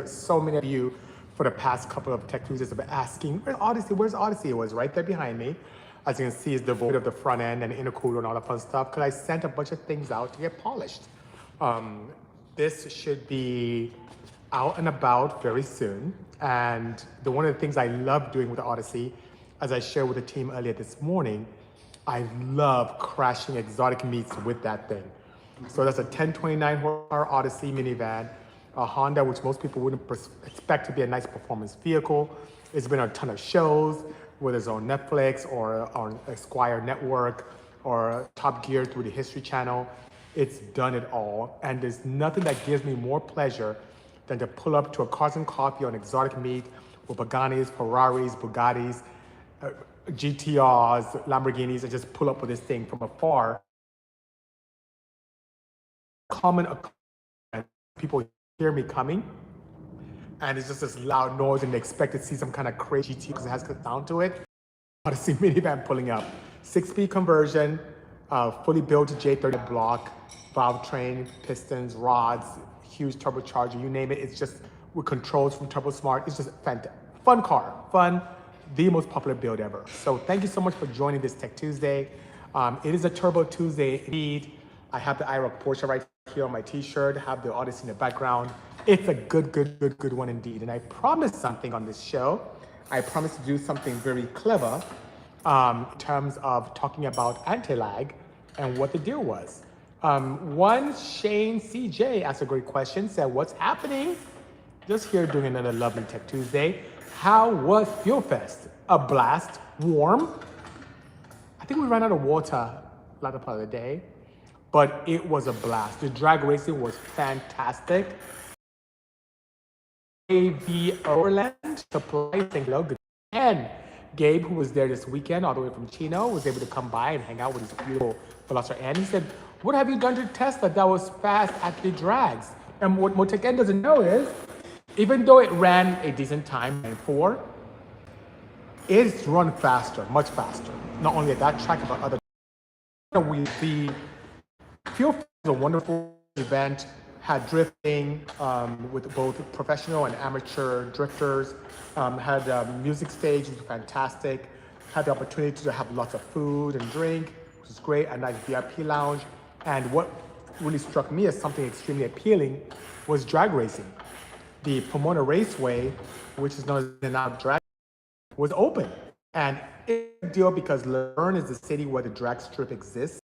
So many of you for the past couple of Tech Tuesdays have been asking, where's Odyssey? Where's Odyssey? It was right there behind me. As you can see, it's devoid of the front end and intercooler and all that fun stuff because I sent a bunch of things out to get polished. This should be out and about very soon. And one of the things I love doing with the Odyssey, as I shared with the team earlier this morning, I love crashing exotic meats with that thing. So that's a 1029 horsepower Odyssey minivan, a Honda, which most people wouldn't expect to be a nice performance vehicle. It's been on a ton of shows, whether it's on Netflix or on Esquire Network or Top Gear through the History Channel. It's done it all. And there's nothing that gives me more pleasure than to pull up to a Cars and Coffee on exotic meat with Pagani's, Ferraris, Bugattis, GTRs, Lamborghinis, and just pull up with this thing from afar. Common occurrence, people hear me coming, and it's just this loud noise, and they expect to see some kind of crazy GT because it has a sound to it. Odyssey minivan pulling up, 6-speed conversion, fully built J30 block, valve train, pistons, rods, huge turbocharger, you name it. It's just with controls from TurboSmart. It's just fantastic, fun car, fun, the most popular build ever. So thank you so much for joining this Tech Tuesday. It is a Turbo Tuesday indeed. I have the IROC Porsche right here on my t-shirt, have the Odyssey in the background. It's a good one indeed. And I promised something on this show. I promised to do something very clever in terms of talking about Antilag and what the deal was. One Shane CJ asked a great question, said, what's happening? Just here doing another lovely Tech Tuesday. How was FuelFest? A blast, warm. I think we ran out of water latter part of the day, but it was a blast. The drag racing was fantastic. AV Overland Supply, hello, good. And Gabe, who was there this weekend, all the way from Chino, was able to come by and hang out with his beautiful Veloster. And he said, what have you done to test that was fast at the drags? And what Motec doesn't know is, even though it ran a decent time, 9.4, it's run faster, much faster. Not only at that track, but other. The FuelFest was a wonderful event, had drifting with both professional and amateur drifters, had a music stage, which was fantastic, had the opportunity to have lots of food and drink, which was great, a nice VIP lounge. And what really struck me as something extremely appealing was drag racing. The Pomona Raceway, which is known as the now drag, was open. And it's a big deal because Laverne is the city where the drag strip exists.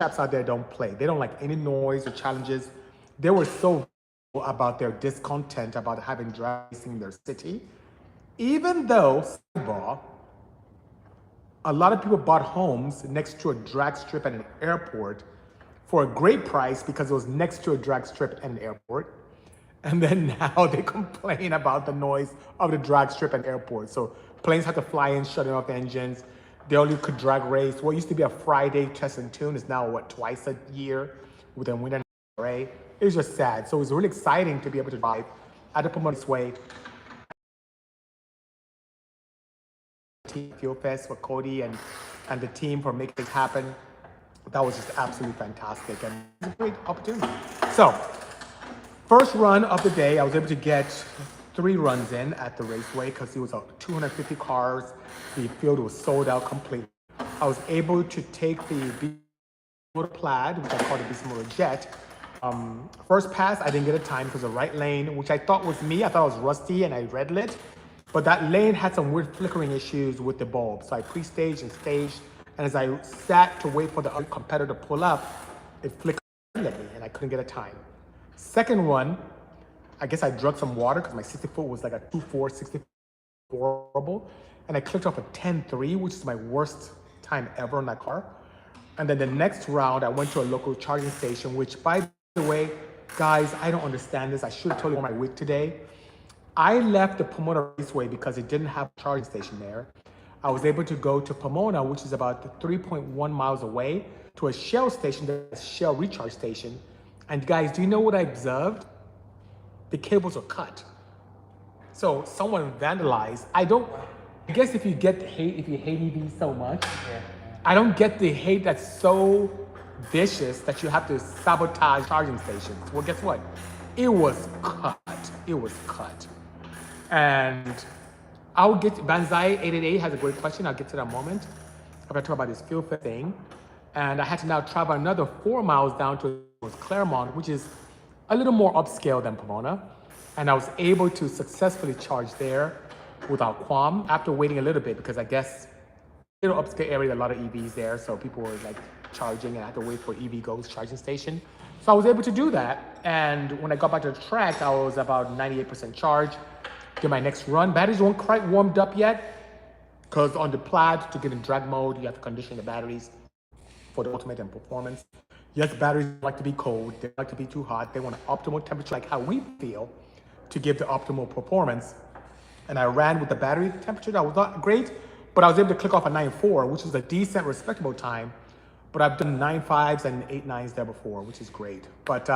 Chaps out there don't play. They don't like any noise or challenges. They were so about their discontent about having drag racing in their city. Even though, a lot of people bought homes next to a drag strip at an airport for a great price because it was next to a drag strip at an airport. And then now they complain about the noise of the drag strip at airport. So planes had to fly in, shutting off the engines. They only could drag race. What used to be a Friday test and tune is now, what, twice a year with a winter array. It was just sad. So it was really exciting to be able to drive at the Pomona Raceway. FuelFest for Cody and the team for making this happen. That was just absolutely fantastic and it was a great opportunity. So, first run of the day, I was able to get 3 runs in at the raceway because it was 250 cars. The field was sold out completely. I was able to take the Bisimoto Plaid, which I call the Bisimoto Jet. First pass, I didn't get a time because the right lane, which I thought was me, I thought it was rusty and I red lit. But that lane had some weird flickering issues with the bulb. So I pre-staged and staged. And as I sat to wait for the other competitor to pull up, it flickered at me and I couldn't get a time. Second one, I guess I drugged some water because my 60-foot was like a 2.4, 64 horrible. And I clicked off a 10.3, which is my worst time ever in that car. And then the next round, I went to a local charging station, which, by the way, guys, I don't understand this. I should have told you on my week today. I left the Pomona Raceway because it didn't have a charging station there. I was able to go to Pomona, which is about 3.1 miles away, to a Shell station, the Shell recharge station. And guys, do you know what I observed? The cables are cut. So someone vandalized. I guess if you get hate, if you hate EVs so much, I don't get the hate that's so vicious that you have to sabotage charging stations. Well, guess what? It was cut. it was cut. And I'll get, Banzai 888 has a great question. I'll get to that moment. I'm gonna talk about this FuelFest thing. And I had to now travel another 4 miles down to Claremont, which is a little more upscale than Pomona. And I was able to successfully charge there without qualm after waiting a little bit, because I guess little upscale area, a lot of EVs there, so people were like charging and I had to wait for EVgo's charging station. So I was able to do that. And when I got back to the track, I was about 98% charged. Did my next run. Batteries weren't quite warmed up yet, because on the Plaid, to get in drag mode, you have to condition the batteries for the ultimate and performance. Yes, batteries like to be cold, they like to be too hot, they want an optimal temperature like how we feel to give the optimal performance. And I ran with the battery temperature that was not great, but I was able to click off a 9.4, which is a decent, respectable time. But I've done 9.5s and 8.9s there before, which is great. But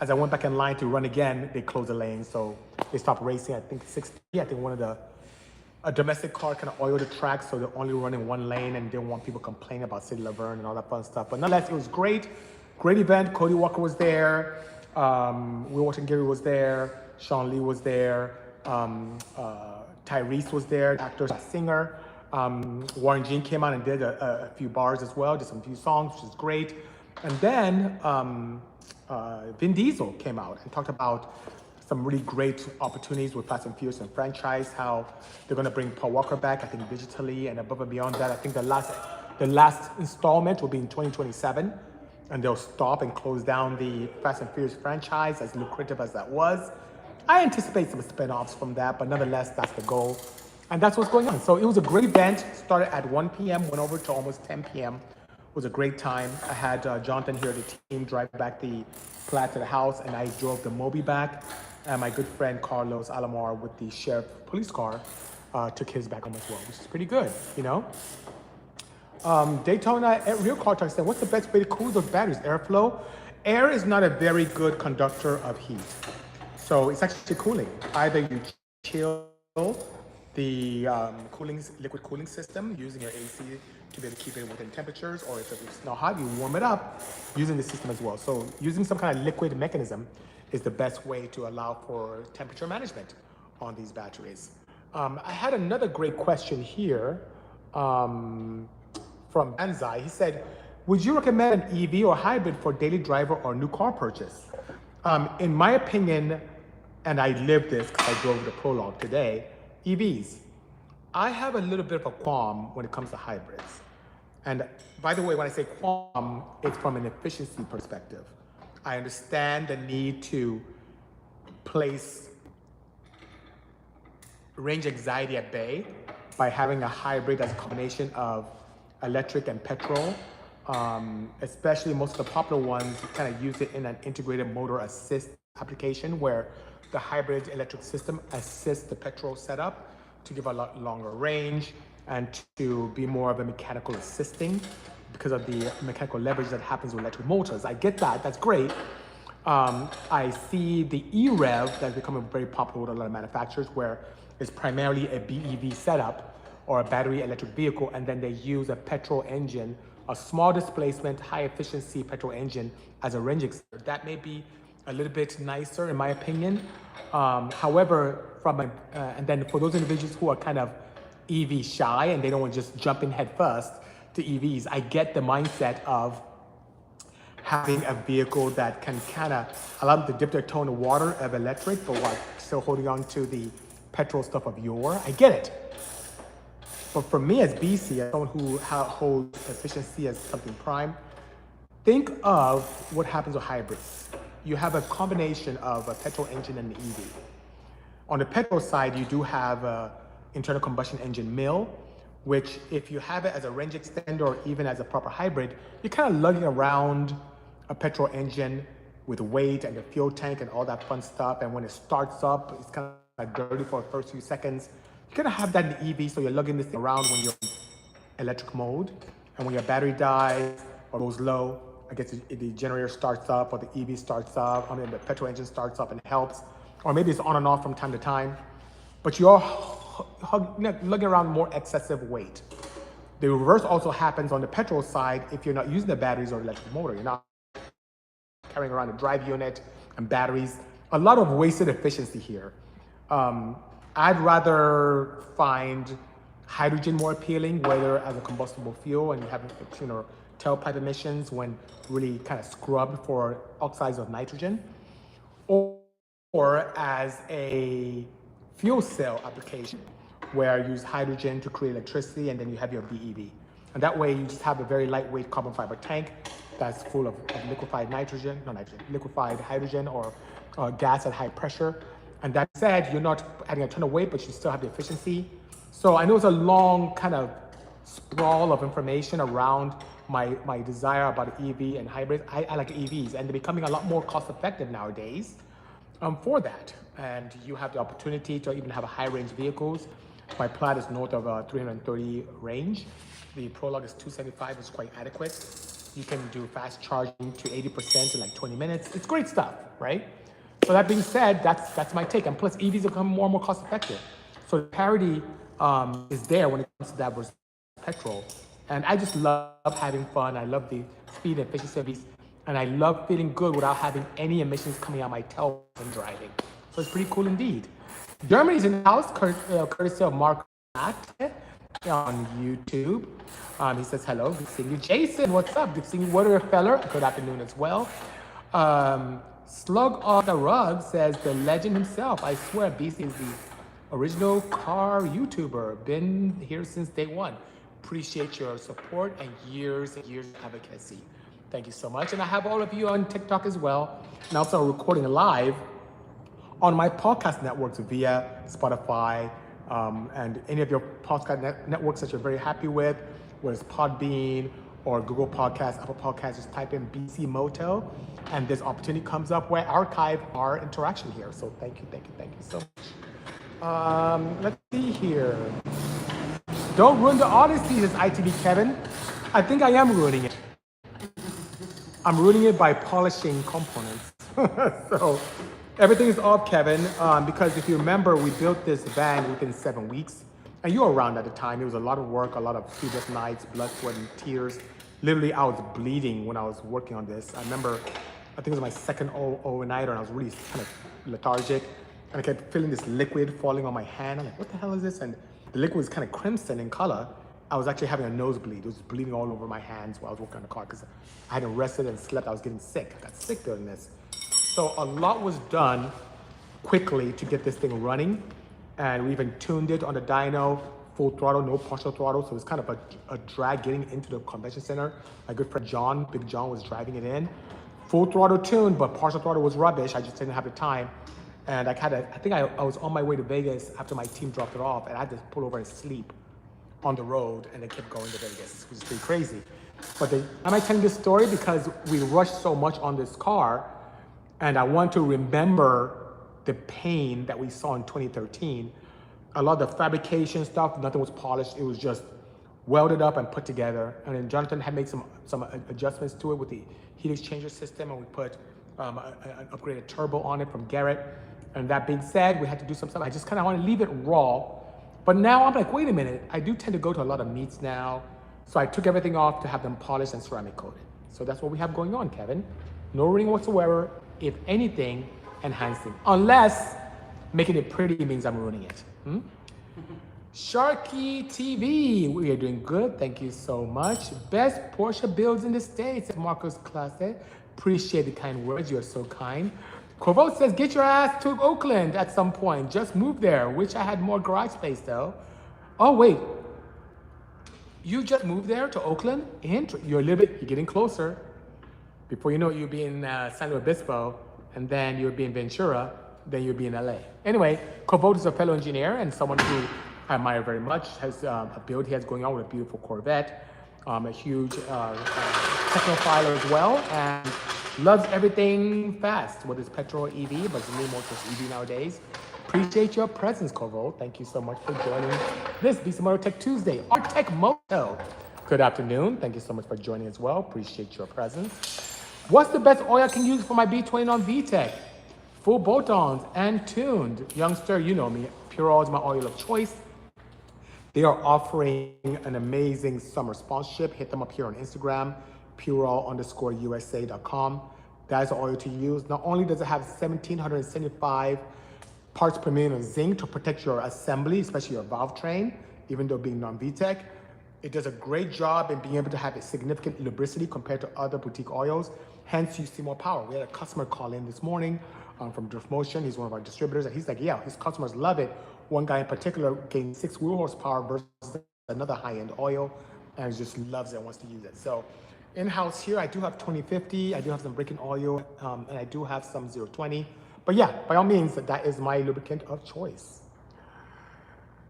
as I went back in line to run again, they closed the lane. So they stopped racing, I think 60. I think a domestic car kind of oiled the track, so they're only running one lane and didn't want people complaining about City Laverne and all that fun stuff. But nonetheless, it was great. Great event. Cody Walker was there. Will Wharton Gary was there. Sean Lee was there. Tyrese was there, actor, singer. Warren G came out and did a few bars as well, did some few songs, which is great. And then Vin Diesel came out and talked about some really great opportunities with Fast and Furious and franchise, how they're going to bring Paul Walker back, I think digitally, and above and beyond that. I think the last installment will be in 2027, and they'll stop and close down the Fast and Furious franchise, as lucrative as that was. I anticipate some spin-offs from that, but nonetheless, that's the goal. And that's what's going on. So it was a great event. Started at 1 p.m., went over to almost 10 p.m. It was a great time. I had Jonathan here, the team, drive back the Plaid to the house, and I drove the Moby back. And my good friend Carlos Alomar with the sheriff police car took his back home as well, which is pretty good, you know? Daytona Real Car Talk said, what's the best way to cool those batteries? Airflow? Air is not a very good conductor of heat. So it's actually cooling. Either you chill the liquid cooling system using your AC to be able to keep it within temperatures, or if it's not hot, you warm it up using the system as well. So using some kind of liquid mechanism is the best way to allow for temperature management on these batteries. I had another great question here from Banzai. He said, would you recommend an EV or hybrid for daily driver or new car purchase? In my opinion, and I lived this because I drove the Prologue today, EVs. I have a little bit of a qualm when it comes to hybrids. And by the way, when I say qualm, it's from an efficiency perspective. I understand the need to place range anxiety at bay by having a hybrid as a combination of electric and petrol. Especially most of the popular ones kind of use it in an integrated motor assist application where the hybrid electric system assists the petrol setup to give a lot longer range and to be more of a mechanical assisting because of the mechanical leverage that happens with electric motors. I get that, that's great. I see the e-Rev that's becoming very popular with a lot of manufacturers where it's primarily a BEV setup or a battery electric vehicle, and then they use a petrol engine, a small displacement, high efficiency petrol engine as a range extender. That may be a little bit nicer in my opinion. However, and then for those individuals who are kind of EV shy and they don't want to just jump in head first to EVs, I get the mindset of having a vehicle that can kind of allow them to dip their toe in the water of electric, but while still holding on to the petrol stuff of yore. I get it. But for me as BC, as someone who holds efficiency as something prime, think of what happens with hybrids. You have a combination of a petrol engine and an EV. On the petrol side, you do have an internal combustion engine mill, which if you have it as a range extender or even as a proper hybrid, you're kind of lugging around a petrol engine with weight and the fuel tank and all that fun stuff. And when it starts up, it's kind of dirty for the first few seconds. You're gonna have that in the EV, so you're lugging this thing around when you're in electric mode. And when your battery dies or goes low, I guess the generator starts up or the EV starts up, the petrol engine starts up and helps. Or maybe it's on and off from time to time. But you're lugging around more excessive weight. The reverse also happens on the petrol side if you're not using the batteries or electric motor. You're not carrying around a drive unit and batteries a lot of wasted efficiency here. I'd rather find hydrogen more appealing, whether as a combustible fuel and you have tailpipe emissions when really kind of scrubbed for oxides of nitrogen, or as a fuel cell application where you use hydrogen to create electricity and then you have your BEV. And that way you just have a very lightweight carbon fiber tank that's full of liquefied liquefied hydrogen or gas at high pressure. And that said, you're not adding a ton of weight, but you still have the efficiency. So I know it's a long kind of sprawl of information around my desire about EV and hybrids. I like EVs, and they're becoming a lot more cost effective nowadays for that. And you have the opportunity to even have high-range vehicles. My Plaid is north of 330 range. The Prologue is 275, it's quite adequate. You can do fast charging to 80% in like 20 minutes. It's great stuff, right? So that being said, that's my take. And plus, EVs are becoming more and more cost effective. So the parity is there when it comes to that versus petrol. And I just love having fun. I love the speed and efficiency of these. And I love feeling good without having any emissions coming out my tail when driving. So it's pretty cool indeed. Germany's in the house, courtesy of Mark on YouTube. He says, hello, good seeing you. Jason, what's up? Good seeing you. Water Feller, good afternoon as well. Slug on the Rug says, the legend himself. I swear, BC is the original car YouTuber. Been here since day one. Appreciate your support and years of advocacy. Thank you so much. And I have all of you on TikTok as well. And also recording live on my podcast networks via Spotify and any of your podcast networks that you're very happy with, whether it's Podbean or Google Podcasts, Apple Podcasts, just type in Bisimoto, and this opportunity comes up where I archive our interaction here. So thank you so much. Let's see here. Don't ruin the Odyssey, says ITV Kevin. I think I am ruining it. I'm ruining it by polishing components. So everything is off, Kevin, because if you remember, we built this van within 7 weeks, and you were around at the time. It was a lot of work, a lot of sleepless nights, blood, sweat, and tears. Literally, I was bleeding when I was working on this. I remember, I think it was my second overnighter, and I was really kind of lethargic, and I kept feeling this liquid falling on my hand. I'm like, what the hell is this? And the liquid was kind of crimson in color. I was actually having a nosebleed. It was bleeding all over my hands while I was working on the car because I hadn't rested and slept. I was getting sick. I got sick during this. So a lot was done quickly to get this thing running. And we even tuned it on the dyno, full throttle, no partial throttle. So it was kind of a drag getting into the convention center. My good friend John, Big John, was driving it in. Full throttle tuned, but partial throttle was rubbish. I just didn't have the time. And I think I was on my way to Vegas after my team dropped it off, and I had to pull over and sleep on the road, and they kept going to Vegas, which is pretty crazy. But am I telling this story because we rushed so much on this car, and I want to remember the pain that we saw in 2013. A lot of the fabrication stuff, nothing was polished. It was just welded up and put together. And then Jonathan had made some adjustments to it with the heat exchanger system, and we put an upgraded turbo on it from Garrett. And that being said, we had to do some stuff. I just kind of want to leave it raw. But now I'm like, wait a minute. I do tend to go to a lot of meets now. So I took everything off to have them polished and ceramic coated. So that's what we have going on, Kevin. No ring whatsoever. If anything, enhancing. Unless making it pretty means I'm ruining it. Sharky TV, we are doing good. Thank you so much. Best Porsche builds in the States, Marcos Classe. Appreciate the kind words. You are so kind. Corvo says, get your ass to Oakland at some point. Just move there. Wish I had more garage space though. Oh, wait. You just moved there to Oakland? You're getting closer. Before you know it, you'll be in San Luis Obispo, and then you'll be in Ventura, then you'll be in LA. Anyway, Corvo is a fellow engineer and someone who I admire very much. Has a build he has going on with a beautiful Corvette, a huge technophile as well, and loves everything fast, whether it's petrol or EV, but it's really more just EV nowadays. Appreciate your presence, Corvo. Thank you so much for joining this Bisimoto Tech Tuesday. Our Tech Moto. Good afternoon. Thank you so much for joining as well. Appreciate your presence. What's the best oil I can use for my B20 on VTEC? Full bolt-ons and tuned. Youngster, you know me. Pure Oil is my oil of choice. They are offering an amazing summer sponsorship. Hit them up here on Instagram, pureoil_USA.com. that is the oil to use. Not only does it have 1,775 parts per million of zinc to protect your assembly, especially your valve train, even though being non-VTEC, it does a great job in being able to have a significant lubricity compared to other boutique oils. Hence, you see more power. We had a customer call in this morning from Drift Motion. He's one of our distributors, and he's like, yeah, his customers love it. One guy in particular gained 6 wheel horsepower versus another high-end oil, and just loves it and wants to use it. So in-house here, I do have 2050, I do have some break-in oil, and I do have some 020. But yeah, by all means, that is my lubricant of choice.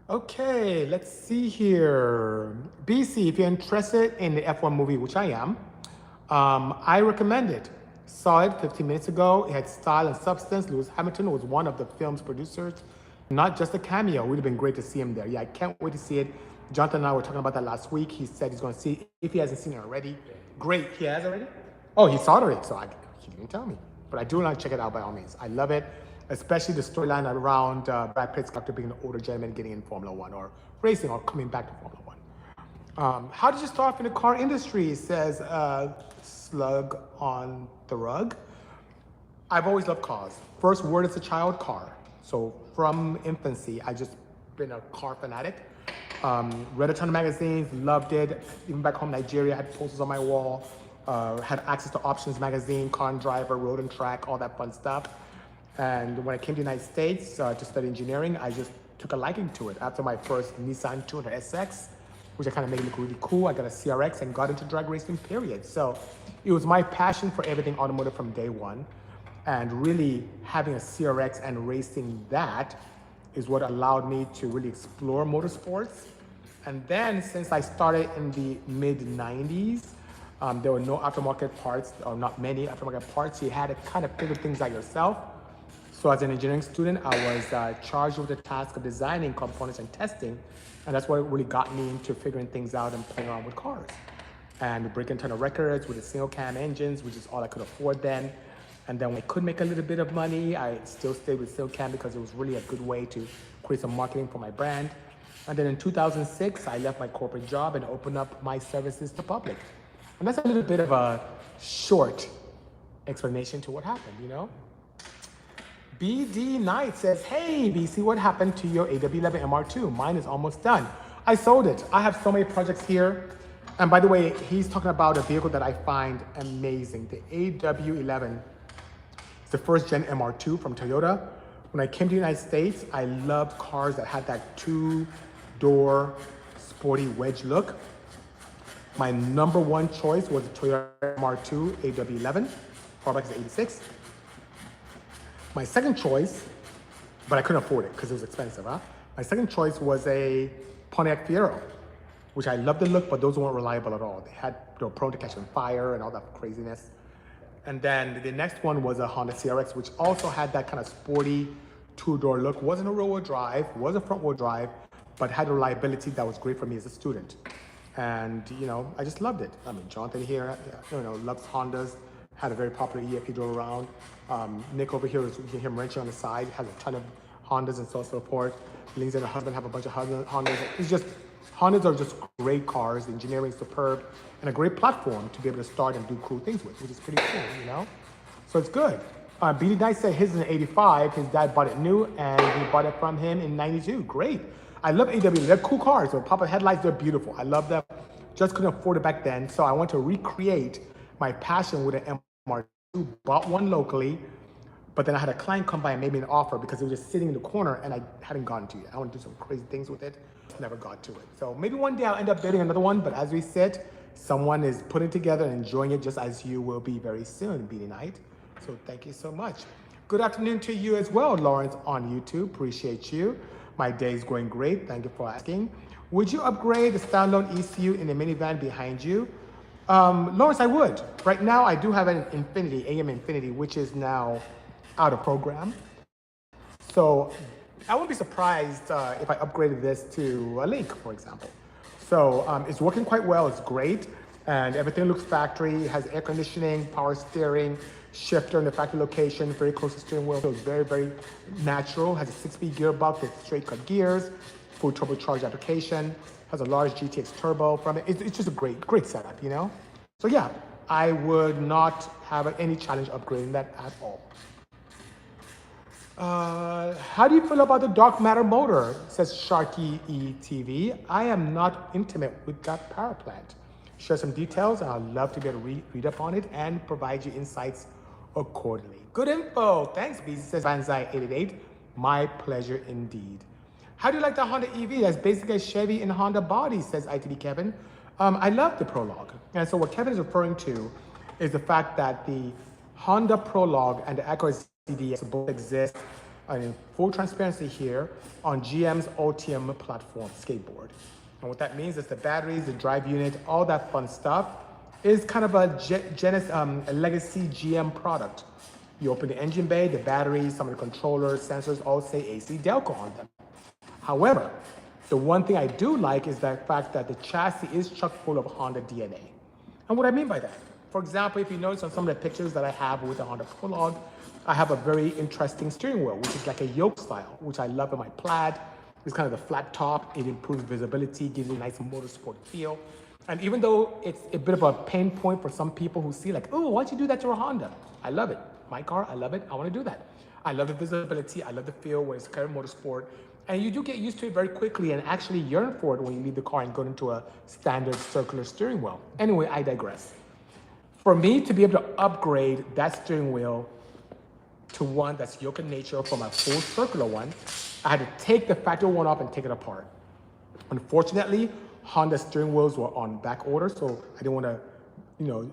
Okay, let's see here. BC, if you're interested in the F1 movie, which I am, I recommend it. Saw it 15 minutes ago. It had style and substance. Lewis Hamilton was one of the film's producers. Not just a cameo. It would have been great to see him there. Yeah, I can't wait to see it. Jonathan and I were talking about that last week. He said he's going to see it if he hasn't seen it already. Great. He has already? Oh, he saw it already. So he didn't tell me. But I do want to check it out by all means. I love it, especially the storyline around Brad Pitt's character being an older gentleman getting in Formula One or racing or coming back to Formula One. How did you start off in the car industry, says Slug on the Rug. I've always loved cars. First word as a child, car. So from infancy, I just been a car fanatic. Read a ton of magazines, loved it. Even back home in Nigeria, I had posters on my wall. Had access to Options magazine, Car and Driver, Road and Track, all that fun stuff. And when I came to the United States to study engineering, I just took a liking to it. After my first Nissan 200 SX, which I kind of made it look really cool, I got a CRX and got into drag racing, period. So it was my passion for everything automotive from day one. And really having a CRX and racing that is what allowed me to really explore motorsports. And then since I started in the mid 90s, there were no aftermarket parts, or not many aftermarket parts. You had to kind of figure things out yourself. So as an engineering student, I was charged with the task of designing components and testing. And that's what really got me into figuring things out and playing around with cars. And breaking a ton of records with the single cam engines, which is all I could afford then. And then when I could make a little bit of money, I still stayed with single cam because it was really a good way to create some marketing for my brand. And then in 2006, I left my corporate job and opened up my services to public. And that's a little bit of a short explanation to what happened, you know? BD Knight says, hey, BC, what happened to your AW11 MR2? Mine is almost done. I sold it. I have so many projects here. And by the way, he's talking about a vehicle that I find amazing. The AW11 is the first gen MR2 from Toyota. When I came to the United States, I loved cars that had that two-door sporty wedge look. My number one choice was the Toyota MR2 AW11, far back as 86. My second choice, but I couldn't afford it because it was expensive, huh? My second choice was a Pontiac Fiero, which I loved the look, but those weren't reliable at all. They were prone to catching fire and all that craziness. And then the next one was a Honda CRX, which also had that kind of sporty two-door look. Wasn't a rear-wheel drive, was a front-wheel drive, but had a reliability that was great for me as a student. And, you know, I just loved it. I mean, Jonathan here, you know, loves Hondas, had a very popular EF he drove around. Nick over here, you can hear him wrenching on the side, has a ton of Hondas and so forth. Lindsay and her husband have a bunch of Hondas. It's just, Hondas are just great cars, the engineering is superb, and a great platform to be able to start and do cool things with, which is pretty cool, you know? So it's good. BD Knight said his is an 85, his dad bought it new, and he bought it from him in 92, great. I love AW, they're cool cars, with pop-up headlights, they're beautiful. I love them, just couldn't afford it back then, so I want to recreate my passion with an MR2, bought one locally, but then I had a client come by and made me an offer because it was just sitting in the corner and I hadn't gotten to it. I want to do some crazy things with it, never got to it. So maybe one day I'll end up building another one, but as we sit, someone is putting together and enjoying it just as you will be very soon, BD Knight. So thank you so much. Good afternoon to you as well, Lawrence on YouTube, appreciate you. My day is going great, thank you for asking. Would you upgrade the standalone ECU in the minivan behind you? Lawrence, I would. Right now, I do have an Infinity, AM Infinity, which is now out of program. So I wouldn't be surprised if I upgraded this to a Link, for example. So it's working quite well, it's great. And everything looks factory, it has air conditioning, power steering, shifter in the factory location, very close to the steering wheel. So it's very, very natural. Has a 6-speed gearbox with straight cut gears, full turbocharged application, has a large GTX turbo from it. It's just a great setup, you know? So yeah, I would not have any challenge upgrading that at all. How do you feel about the dark matter motor? Says Sharky ETV. I am not intimate with that power plant. Share some details, and I'd love to get a read up on it and provide you insights accordingly. Good info. Thanks, BZ. Says Banzai888. My pleasure indeed. How do you like the Honda EV? That's basically a Chevy and Honda body, says ITB Kevin. I love the Prologue. And so what Kevin is referring to is the fact that the Honda Prologue and the Acura CDX both exist in full transparency here on GM's Ultium platform skateboard. And what that means is the batteries, the drive unit, all that fun stuff is kind of a legacy GM product. You open the engine bay, the batteries, some of the controllers, sensors all say AC Delco on them. However, the one thing I do like is the fact that the chassis is chock full of Honda DNA. And what I mean by that, for example, if you notice on some of the pictures that I have with the Honda Prologue, I have a very interesting steering wheel, which is like a yoke style, which I love in my Plaid. It's kind of the flat top. It improves visibility, gives you a nice motorsport feel. And even though it's a bit of a pain point for some people who see like, oh, why'd you do that to a Honda? I love it. My car, I love it. I want to do that. I love the visibility. I love the feel when it's kind of motorsport. And you do get used to it very quickly and actually yearn for it when you leave the car and go into a standard circular steering wheel. Anyway, I digress. For me to be able to upgrade that steering wheel to one that's yoke in nature from a full circular one, I had to take the factory one off and take it apart. Unfortunately, Honda steering wheels were on back order, so I didn't want to,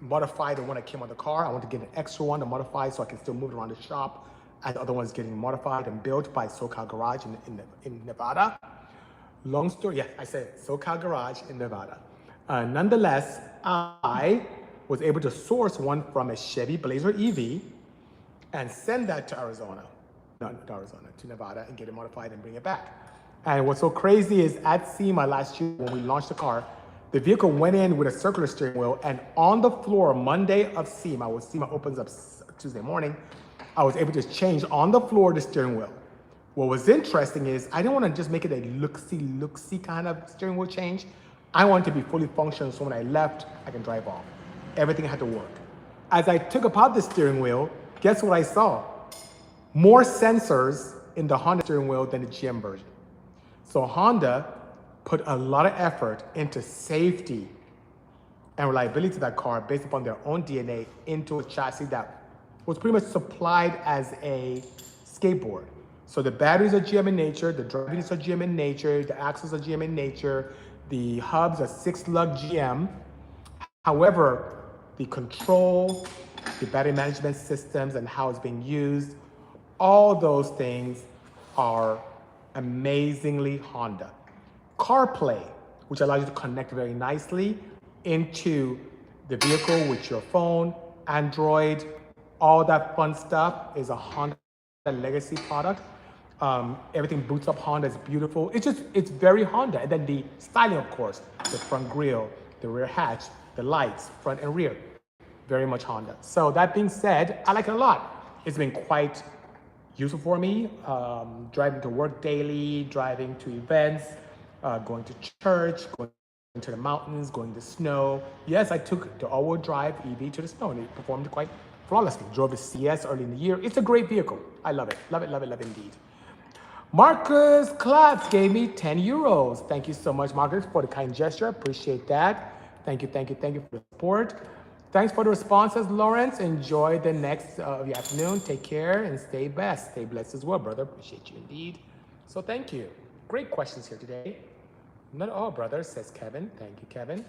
modify the one that came on the car. I wanted to get an extra one to modify so I can still move it around the shop. And the other one's getting modified and built by SoCal Garage in Nevada. Long story, yeah, I said SoCal Garage in Nevada. Nonetheless, I was able to source one from a Chevy Blazer EV and send that to Arizona, to Nevada, and get it modified and bring it back. And what's so crazy is at SEMA last year, when we launched the car, the vehicle went in with a circular steering wheel, and on the floor, Monday of SEMA, when SEMA opens up Tuesday morning, I was able to change on the floor the steering wheel. What was interesting is I didn't want to just make it a look-see kind of steering wheel change. I wanted to be fully functional, so when I left, I can drive off. Everything had to work. As I took apart the steering wheel, guess what I saw? More sensors in the Honda steering wheel than the GM version. So Honda put a lot of effort into safety and reliability to that car based upon their own DNA into a chassis that was pretty much supplied as a skateboard. So the batteries are GM in nature, the drive units are GM in nature, the axles are GM in nature, the hubs are 6-lug GM. However, the control, the battery management systems and how it's being used, all those things are amazingly Honda. CarPlay, which allows you to connect very nicely into the vehicle with your phone, Android, all that fun stuff is a Honda legacy product. Everything boots up Honda, it's beautiful. It's very Honda. And then the styling, of course, the front grille, the rear hatch, the lights, front and rear, very much Honda. So that being said, I like it a lot. It's been quite useful for me, driving to work daily, driving to events, going to church, going to the mountains, going to snow. Yes, I took the all-wheel drive EV to the snow and it performed quite flawlessly. Drove the CS early in the year. It's a great vehicle. I love it. Love it, love it, love it indeed. Marcus Klotz gave me 10 euros. Thank you so much, Marcus, for the kind gesture. Appreciate that. Thank you for the support. Thanks for the responses, Lawrence. Enjoy the next of your afternoon. Take care and stay blessed. Stay blessed as well, brother. Appreciate you indeed. So thank you. Great questions here today. Not all, brother, says Kevin. Thank you, Kevin.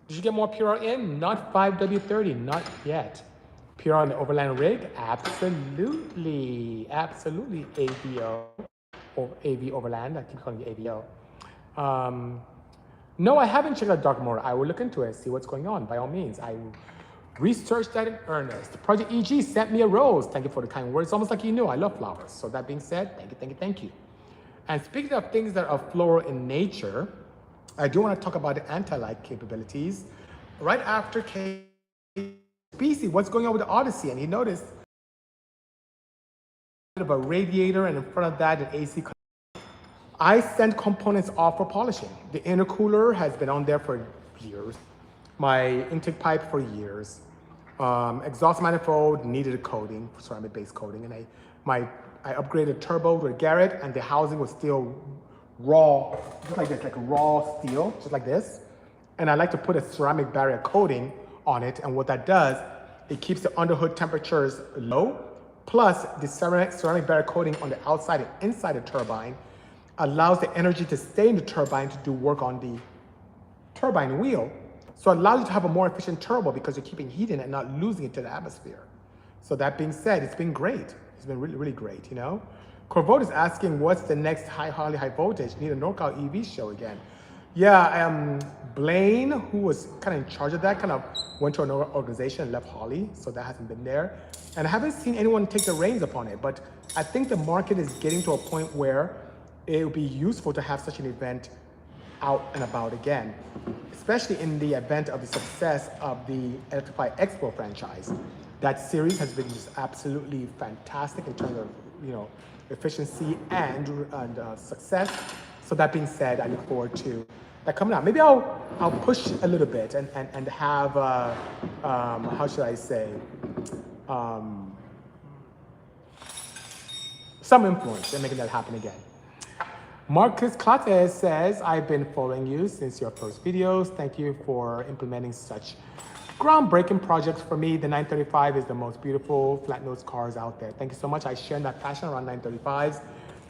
Did you get more PR in? Not 5W30, not yet. PR on the overland rig? Absolutely. Absolutely, AVO. Or AV overland. I keep calling it AVO. No, I haven't checked out dark motor. I will look into it, see what's going on. By all means, I will research that in earnest. Project EG sent me a rose. Thank you for the kind words. It's almost like you knew I love flowers. So that being said, thank you, thank you, thank you. And speaking of things that are floral in nature, I do want to talk about the Antilag capabilities. Right after BC, what's going on with the Odyssey? And he noticed a bit of a radiator, and in front of that, an AC. I sent components off for polishing. The intercooler has been on there for years. My intake pipe for years. Exhaust manifold needed a coating, ceramic-based coating, and I upgraded turbo with Garrett, and the housing was still raw, just like this, like raw steel, just like this. And I like to put a ceramic barrier coating on it, and what that does, it keeps the underhood temperatures low, plus the ceramic barrier coating on the outside and inside the turbine allows the energy to stay in the turbine to do work on the turbine wheel. So it allows you to have a more efficient turbo because you're keeping heat in it and not losing it to the atmosphere. So that being said, it's been great. It's been really, really great, you know? Corvote is asking, what's the next high voltage? Need a NorCal EV show again. Yeah, Blaine, who was kind of in charge of that, kind of went to another organization and left Holly, so that hasn't been there. And I haven't seen anyone take the reins upon it, but I think the market is getting to a point where it would be useful to have such an event out and about again, especially in the event of the success of the Electrify Expo franchise. That series has been just absolutely fantastic in terms of, you know, efficiency and success. So that being said, I look forward to that coming out. Maybe I'll push a little bit and have how should I say, some influence in making that happen again. Marcus Clate says, I've been following you since your first videos. Thank you for implementing such groundbreaking projects for me. The 935 is the most beautiful flat nose cars out there. Thank you so much. I share that passion around 935s.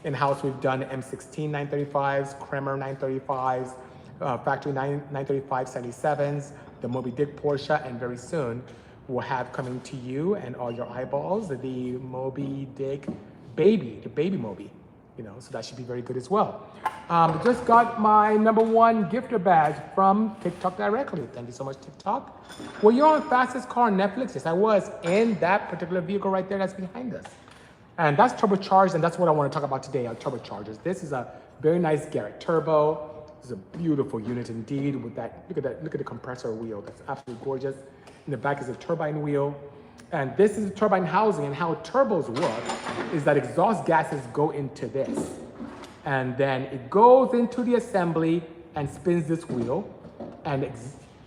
In-house, we've done M16 935s, Kremer 935s, factory 935 77s, the Moby Dick Porsche, and very soon we'll have coming to you and all your eyeballs, the Moby Dick Baby, the Baby Moby. You know, so that should be very good as well. Just got my #1 gifter badge from TikTok directly. Thank you so much, TikTok. Were you on Fastest Car on Netflix? Yes, I was in that particular vehicle right there that's behind us. And that's turbocharged, and that's what I want to talk about today, turbochargers. This is a very nice Garrett turbo. This is a beautiful unit indeed with that, look at the compressor wheel. That's absolutely gorgeous. In the back is a turbine wheel. And this is the turbine housing, and how turbos work is that exhaust gases go into this. And then it goes into the assembly and spins this wheel and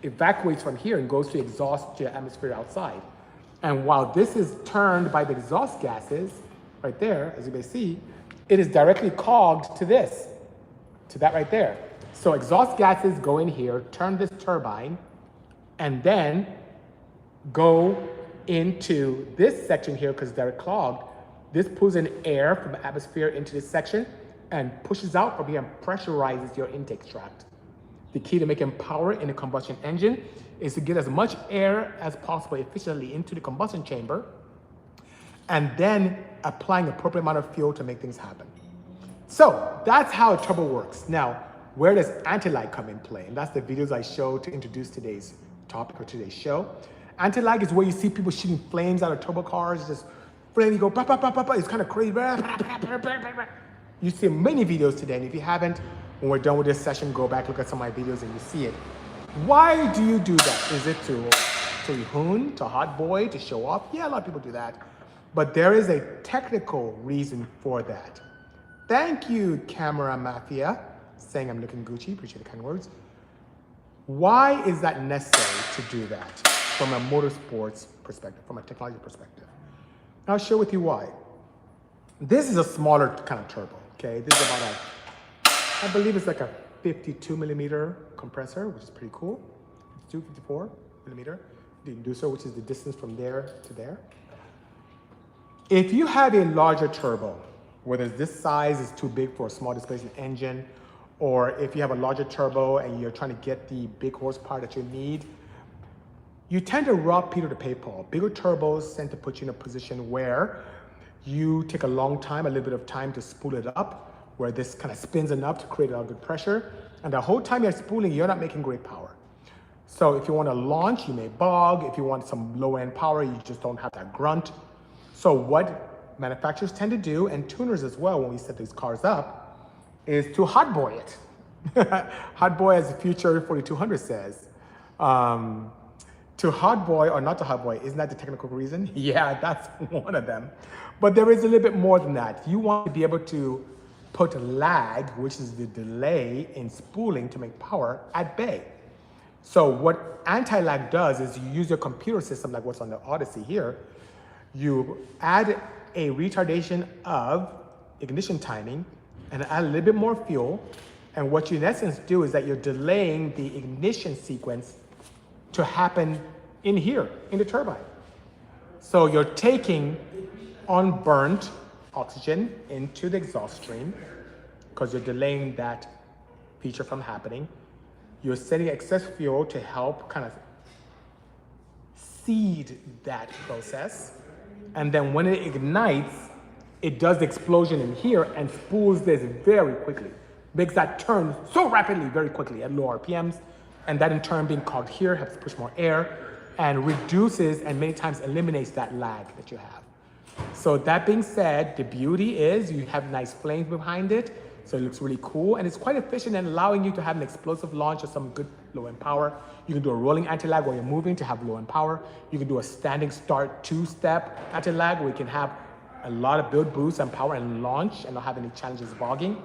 evacuates from here and goes to exhaust to the atmosphere outside. And while this is turned by the exhaust gases, right there, as you may see, it is directly cogged to this, to that right there. So exhaust gases go in here, turn this turbine, and then go into this section here because they're clogged. This pulls in air from the atmosphere into this section and pushes out from here and pressurizes your intake tract. The key to making power in a combustion engine is to get as much air as possible efficiently into the combustion chamber and then applying appropriate amount of fuel to make things happen. So that's how a turbo works. Now, where does Antilag come in play? And that's the videos I show to introduce today's topic or today's show. Antilag is where you see people shooting flames out of turbo cars, just flame, you go, bah, bah, bah, bah, bah. It's kind of crazy. You see many videos today, and if you haven't, when we're done with this session, go back, look at some of my videos, and you see it. Why do you do that? Is it to hoon, to hot boy, to show off? Yeah, a lot of people do that. But there is a technical reason for that. Thank you, Camera Mafia, saying I'm looking Gucci, appreciate the kind words. Why is that necessary to do that from a motorsports perspective, from a technology perspective? I'll share with you why. This is a smaller kind of turbo, okay? This is about I believe it's like a 52 millimeter compressor, which is pretty cool. 52, 54 millimeter. The inducer, which is the distance from there to there. If you have a larger turbo, whether this size is too big for a small displacement engine, or if you have a larger turbo and you're trying to get the big horsepower that you need, you tend to rob Peter to pay Paul. Bigger turbos tend to put you in a position where you take a long time, a little bit of time to spool it up, where this kind of spins enough to create a lot of good pressure. And the whole time you're spooling, you're not making great power. So if you want to launch, you may bog. If you want some low-end power, you just don't have that grunt. So what manufacturers tend to do, and tuners as well, when we set these cars up, is to hotboy it. Hotboy, as the Future 4200 says. To hotboy or not to hotboy, isn't that the technical reason? Yeah, that's one of them. But there is a little bit more than that. You want to be able to put lag, which is the delay in spooling to make power, at bay. So what Antilag does is you use your computer system, like what's on the Odyssey here, you add a retardation of ignition timing and add a little bit more fuel. And what you in essence do is that you're delaying the ignition sequence to happen in here, in the turbine. So you're taking unburnt oxygen into the exhaust stream because you're delaying that feature from happening. You're setting excess fuel to help kind of seed that process. And then when it ignites, it does the explosion in here and spools this very quickly. Makes that turn so rapidly, very quickly at low RPMs. And that in turn being caught here helps push more air and reduces and many times eliminates that lag that you have. So that being said, the beauty is you have nice flames behind it. So it looks really cool and it's quite efficient in allowing you to have an explosive launch of some good low end power. You can do a rolling anti-lag while you're moving to have low end power. You can do a standing start two-step anti-lag where you can have a lot of build boost and power and launch and not have any challenges bogging.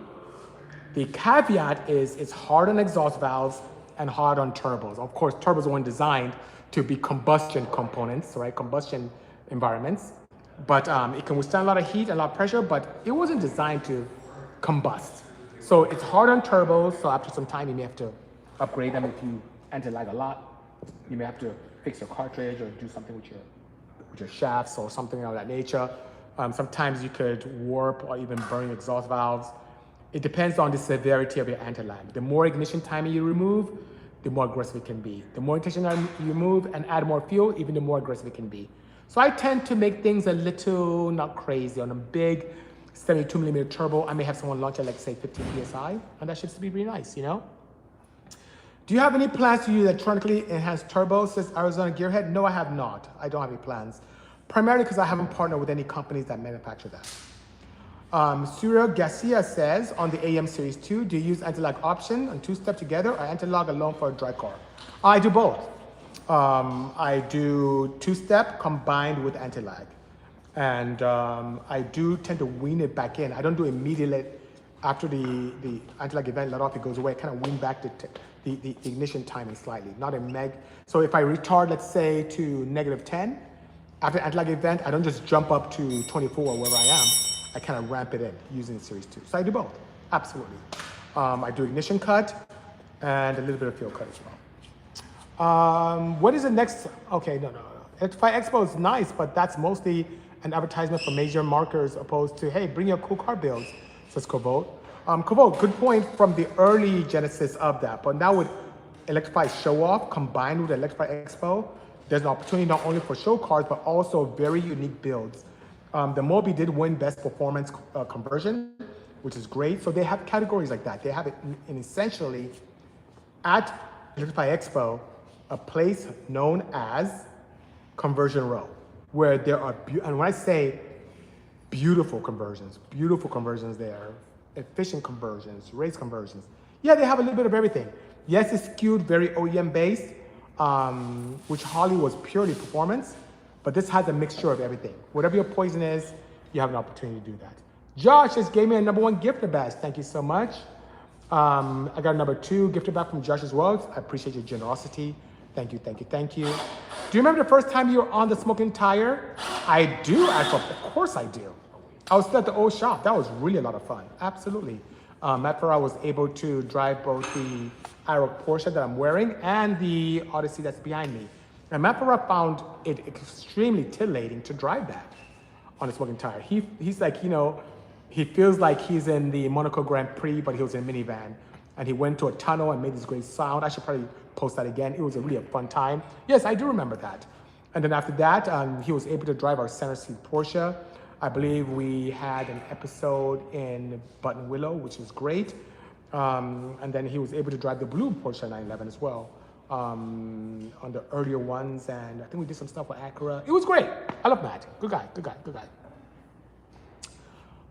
The caveat is it's hard on exhaust valves and hard on turbos. Of course, turbos weren't designed to be combustion components, right? Combustion environments. But it can withstand a lot of heat and a lot of pressure, but it wasn't designed to combust. So it's hard on turbos, so after some time you may have to upgrade them if you anti-lag a lot. You may have to fix your cartridge or do something with your shafts or something of that nature. Sometimes you could warp or even burn your exhaust valves. It depends on the severity of your anti-lag. The more ignition timing you remove, the more aggressive it can be. The more ignition time you remove and add more fuel, even the more aggressive it can be. So I tend to make things a little not crazy. On a big 72mm turbo, I may have someone launch at like say 15 PSI, and that should be really nice, you know? Do you have any plans to use electronically enhanced turbos, says Arizona Gearhead? No, I have not. I don't have any plans. Primarily because I haven't partnered with any companies that manufacture that. Surya Garcia says, on the AM Series 2, do you use anti-lag option and two-step together or anti-lag alone for a dry car? I do both. I do two-step combined with anti-lag. And I do tend to wean it back in. I don't do immediately after the anti-lag event let off, it goes away. I kind of wean back the ignition timing slightly, not a meg. So if I retard, let's say to -10, after anti-lag event, I don't just jump up to 24 or wherever I am. I kind of ramp it in using Series 2. So I do both, absolutely. I do ignition cut and a little bit of fuel cut as well. What is the next? Okay, no. Electrify Expo is nice, but that's mostly an advertisement for major markers opposed to, hey, bring your cool car builds, says Kovolt. Kovolt, good point from the early genesis of that. But now with Electrify Show Off combined with Electrify Expo, there's an opportunity not only for show cars, but also very unique builds. The Mobi did win Best Performance Conversion, which is great. So they have categories like that. They have it in essentially at Electrify Expo, a place known as Conversion Row, where there are, and when I say beautiful conversions there, efficient conversions, race conversions. Yeah, they have a little bit of everything. Yes, it's skewed very OEM based, which Harley was purely performance. But this has a mixture of everything. Whatever your poison is, you have an opportunity to do that. Josh just gave me a #1 gifter badge. Thank you so much. I got a #2 gifter badge from Josh as well. I appreciate your generosity. Thank you. Do you remember the first time you were on the Smoking Tire? I do, actually. Of course I do. I was still at the old shop. That was really a lot of fun. Absolutely. After I was able to drive both the Aerox Porsche that I'm wearing and the Odyssey that's behind me. And Mapara found it extremely titillating to drive that on a Smoking Tire. He's like, you know, he feels like he's in the Monaco Grand Prix, but he was in a minivan. And he went to a tunnel and made this great sound. I should probably post that again. It was a really fun time. Yes, I do remember that. And then after that, he was able to drive our center seat Porsche. I believe we had an episode in Button Willow, which was great. And then he was able to drive the blue Porsche 911 as well. On the earlier ones, and I think we did some stuff with Acura. It was great. I love Matt. Good guy.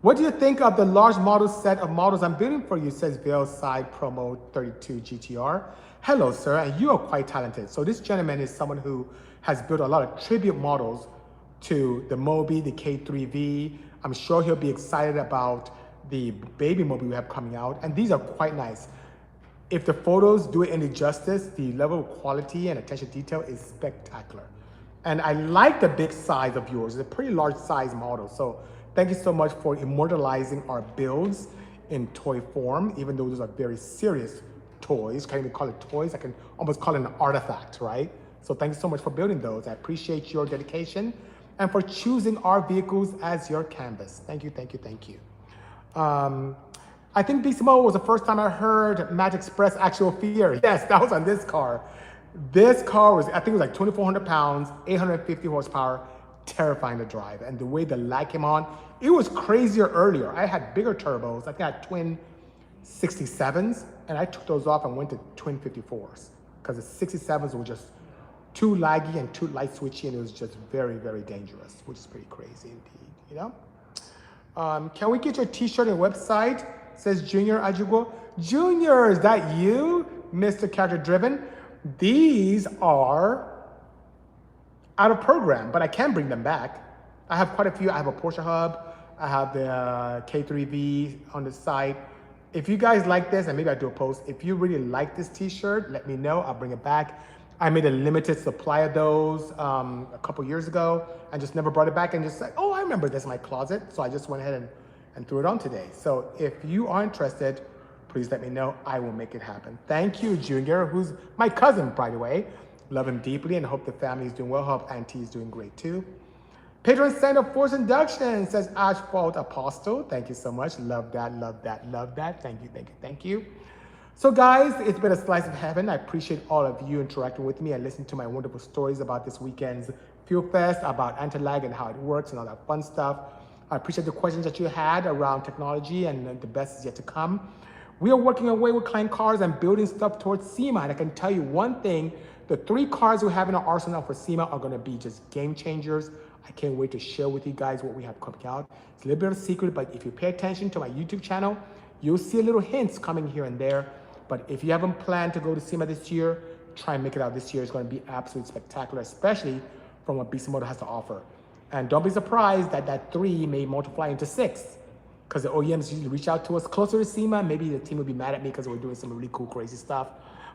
What do you think of the large model set of models I'm building for you, says Vail Side Promo 32 GTR. Hello, sir, and you are quite talented. So this gentleman is someone who has built a lot of tribute models to the Mobi, the K3V. I'm sure he'll be excited about the baby Mobi we have coming out, and these are quite nice. if the photos do it any justice, the level of quality and attention to detail is spectacular. And I like the big size of yours. It's a pretty large size model. So thank you so much for immortalizing our builds in toy form, even though those are very serious toys. Can't even call it toys. I can almost call it an artifact, right? So thank you so much for building those. I appreciate your dedication and for choosing our vehicles as your canvas. Thank you, thank you, thank you. I think Bisimoto was the first time I heard Magic Express Actual Fear. Yes, that was on this car. This car was, I think it was like 2,400 pounds, 850 horsepower, terrifying to drive. And the way the lag came on, it was crazier earlier. I had bigger turbos. I think I had twin 67s, and I took those off and went to twin 54s because the 67s were just too laggy and too light switchy, and it was just very, very dangerous, which is pretty crazy indeed, you know? Can we get your t-shirt and website? Says Junior Ajugo. Junior, is that you, Mr. Character Driven? These are out of program, but I can bring them back. I have quite a few. I have a Porsche hub. I have the K3V on the site. If you guys like this, and maybe I do a post, if you really like this t-shirt, let me know. I'll bring it back. I made a limited supply of those a couple years ago and just never brought it back and just like, oh, I remember this in my closet. So I just went ahead and threw it on today. So if you are interested, please let me know. I will make it happen. Thank you, Junior, who's my cousin, by the way. Love him deeply and hope the family is doing well. Hope Auntie is doing great too. Patron Saint of Force Induction says Asphalt Apostle. Thank you so much. Love that, love that, love that. Thank you, thank you, thank you. So guys, it's been a slice of heaven. I appreciate all of you interacting with me and listening to my wonderful stories about this weekend's FuelFest, about Antilag and how it works and all that fun stuff. I appreciate the questions that you had around technology, and the best is yet to come. We are working away with client cars and building stuff towards SEMA. And I can tell you one thing, the 3 cars we have in our arsenal for SEMA are gonna be just game changers. I can't wait to share with you guys what we have coming out. It's a little bit of a secret, but if you pay attention to my YouTube channel, you'll see little hints coming here and there. But if you haven't planned to go to SEMA this year, try and make it out this year. It's gonna be absolutely spectacular, especially from what Bisimoto has to offer. And don't be surprised that that 3 may multiply into 6, because the OEMs usually reach out to us closer to SEMA. Maybe the team will be mad at me because we're doing some really cool, crazy stuff.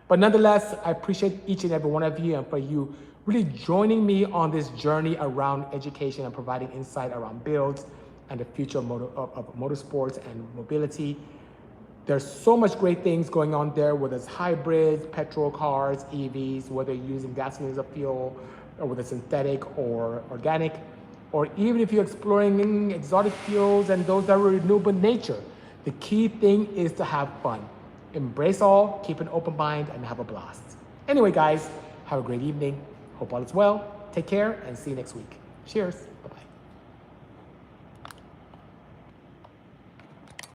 But nonetheless, I appreciate each and every one of you and for you really joining me on this journey around education and providing insight around builds and the future of motorsports and mobility. There's so much great things going on there, whether it's hybrids, petrol cars, EVs, whether you're using gasoline as a fuel, or whether it's synthetic or organic, or even if you're exploring exotic fuels and those that are renewable in nature. The key thing is to have fun. Embrace all, keep an open mind, and have a blast. Anyway, guys, have a great evening. Hope all is well. Take care, and see you next week. Cheers. Bye-bye.